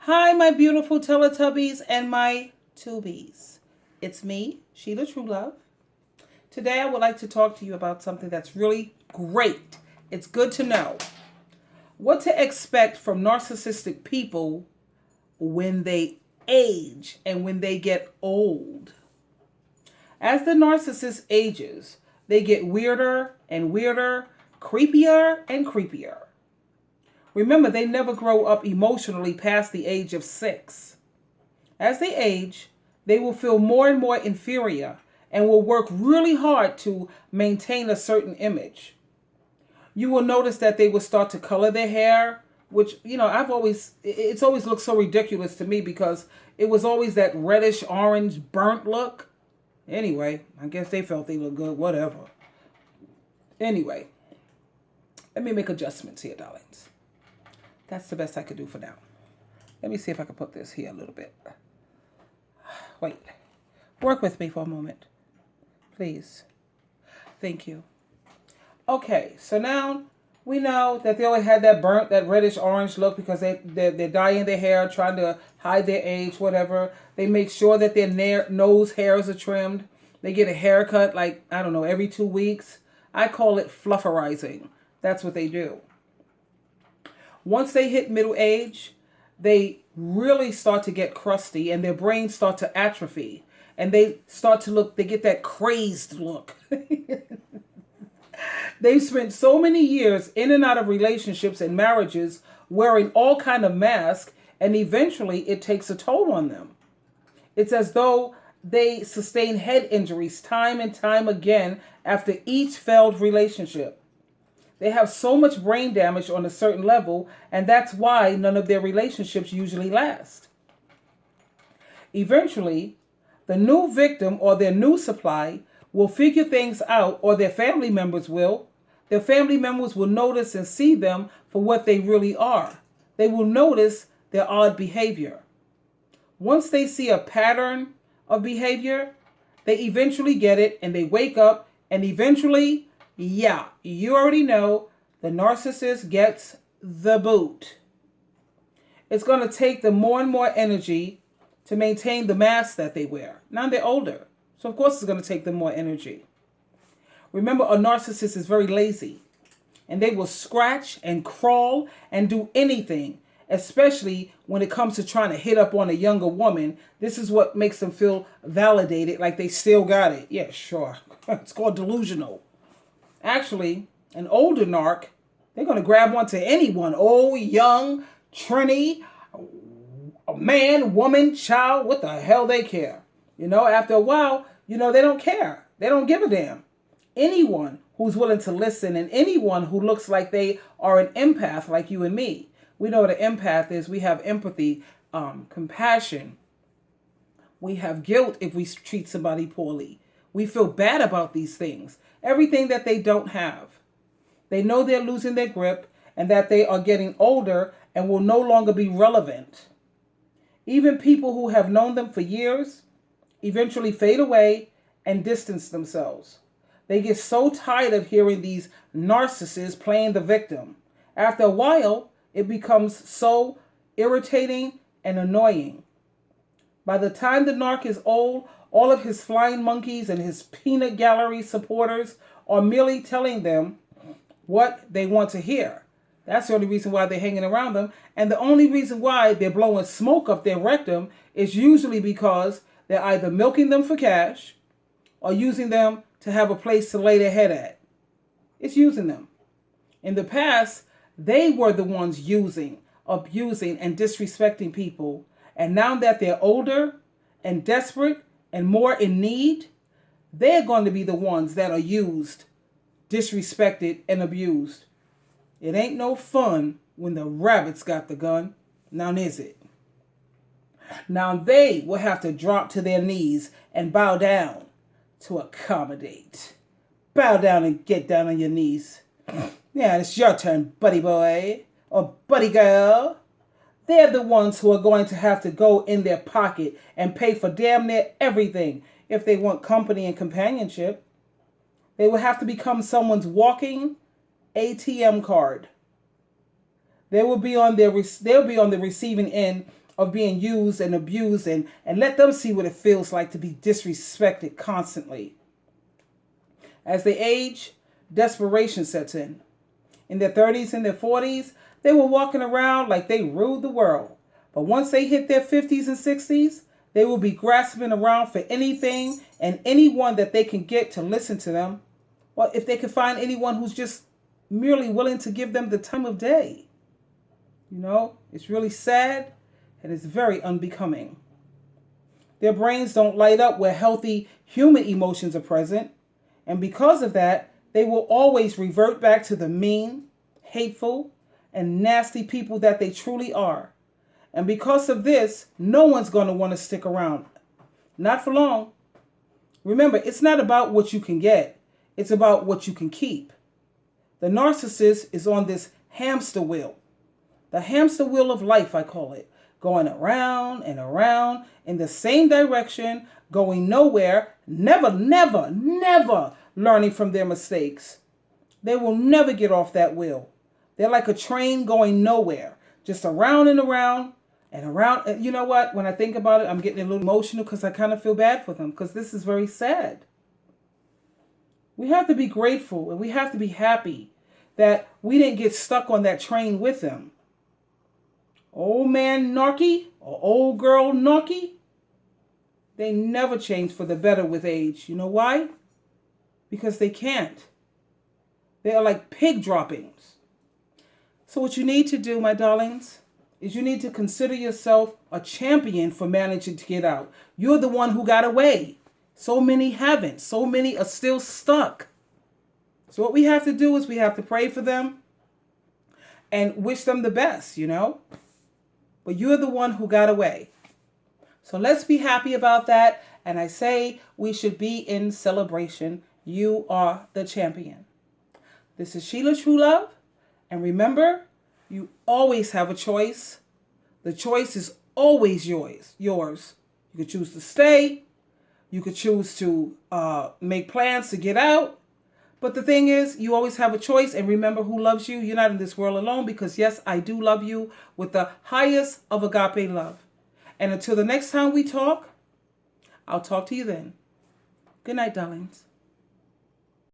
Hi, my beautiful Teletubbies and my Tubies. It's me, Sheila Truelove. Today, I would like to talk to you about something that's really great. It's good to know what to expect from narcissistic people when they age and when they get old. As the narcissist ages, they get weirder and weirder, creepier and creepier. Remember, they never grow up emotionally past the age of 6. As they age, they will feel more and more inferior and will work really hard to maintain a certain image. You will notice that they will start to color their hair, which, it's always looked so ridiculous to me because it was always that reddish orange burnt look. Anyway, I guess they felt they looked good, whatever. Anyway, let me make adjustments here, darlings. That's the best I could do for now. Let me see if I can put this here a little bit. Wait. Work with me for a moment. Please. Thank you. Okay, so now we know that they always had that reddish orange look because they're dyeing their hair, trying to hide their age, whatever. They make sure that their nose hairs are trimmed. They get a haircut every 2 weeks. I call it flufferizing. That's what they do. Once they hit middle age, they really start to get crusty and their brains start to atrophy. And they get that crazed look. They've spent so many years in and out of relationships and marriages wearing all kind of masks, and eventually it takes a toll on them. It's as though they sustain head injuries time and time again after each failed relationship. They have so much brain damage on a certain level, and that's why none of their relationships usually last. Eventually, the new victim or their new supply will figure things out, or their family members will. Their family members will notice and see them for what they really are. They will notice their odd behavior. Once they see a pattern of behavior, they eventually get it and they wake up, and eventually, you already know, the narcissist gets the boot. It's going to take them more and more energy to maintain the mask that they wear. Now they're older, so of course it's going to take them more energy. Remember, a narcissist is very lazy, and they will scratch and crawl and do anything, especially when it comes to trying to hit up on a younger woman. This is what makes them feel validated, like they still got it. Yeah, sure. It's called delusional. Actually, an older narc, they're going to grab onto anyone, old, young, trini, a man, woman, child, what the hell they care. After a while, they don't care. They don't give a damn. Anyone who's willing to listen and anyone who looks like they are an empath like you and me. We know what an empath is. We have empathy, compassion. We have guilt if we treat somebody poorly. We feel bad about these things. Everything that they don't have. They know they're losing their grip and that they are getting older and will no longer be relevant. Even people who have known them for years eventually fade away and distance themselves. They get so tired of hearing these narcissists playing the victim. After a while, it becomes so irritating and annoying. By the time the narc is old, all of his flying monkeys and his peanut gallery supporters are merely telling them what they want to hear. That's the only reason why they're hanging around them. And the only reason why they're blowing smoke up their rectum is usually because they're either milking them for cash or using them to have a place to lay their head at. It's using them. In the past, they were the ones using, abusing, and disrespecting people. And now that they're older and desperate and more in need, they're going to be the ones that are used, disrespected, and abused. It ain't no fun when the rabbit's got the gun. Now is it? Now they will have to drop to their knees and bow down to accommodate. Bow down and get down on your knees. Yeah, it's your turn, buddy boy or buddy girl. They're the ones who are going to have to go in their pocket and pay for damn near everything if they want company and companionship. They will have to become someone's walking ATM card. They'll be on the receiving end of being used and abused, and let them see what it feels like to be disrespected constantly. As they age, desperation sets in. In their 30s and their 40s, they were walking around like they ruled the world. But once they hit their 50s and 60s, they will be grasping around for anything and anyone that they can get to listen to them, or if they can find anyone who's just merely willing to give them the time of day. You know, it's really sad and it's very unbecoming. Their brains don't light up where healthy human emotions are present, and because of that, they will always revert back to the mean, hateful, and nasty people that they truly are. And because of this, no one's going to want to stick around. Not for long. Remember, it's not about what you can get. It's about what you can keep. The narcissist is on this hamster wheel. The hamster wheel of life, I call it. Going around and around in the same direction, going nowhere, never learning from their mistakes. They will never get off that wheel. They're like a train going nowhere, just around and around and around. And you know what? When I think about it, I'm getting a little emotional because I kind of feel bad for them, because this is very sad. We have to be grateful and we have to be happy that we didn't get stuck on that train with them. Old man narky or old girl narky, they never change for the better with age. You know why? Because they can't. They are like pig droppings. So what you need to do, my darlings, is you need to consider yourself a champion for managing to get out. You're the one who got away. So many haven't. So many are still stuck. So what we have to do is we have to pray for them and wish them the best, you know. But you're the one who got away. So let's be happy about that. And I say we should be in celebration. You are the champion. This is Sheila True Love. And remember, you always have a choice. The choice is always yours. You could choose to stay. You could choose to make plans to get out. But the thing is, you always have a choice. And remember who loves you. You're not in this world alone, because yes, I do love you with the highest of agape love. And until the next time we talk, I'll talk to you then. Good night, darlings.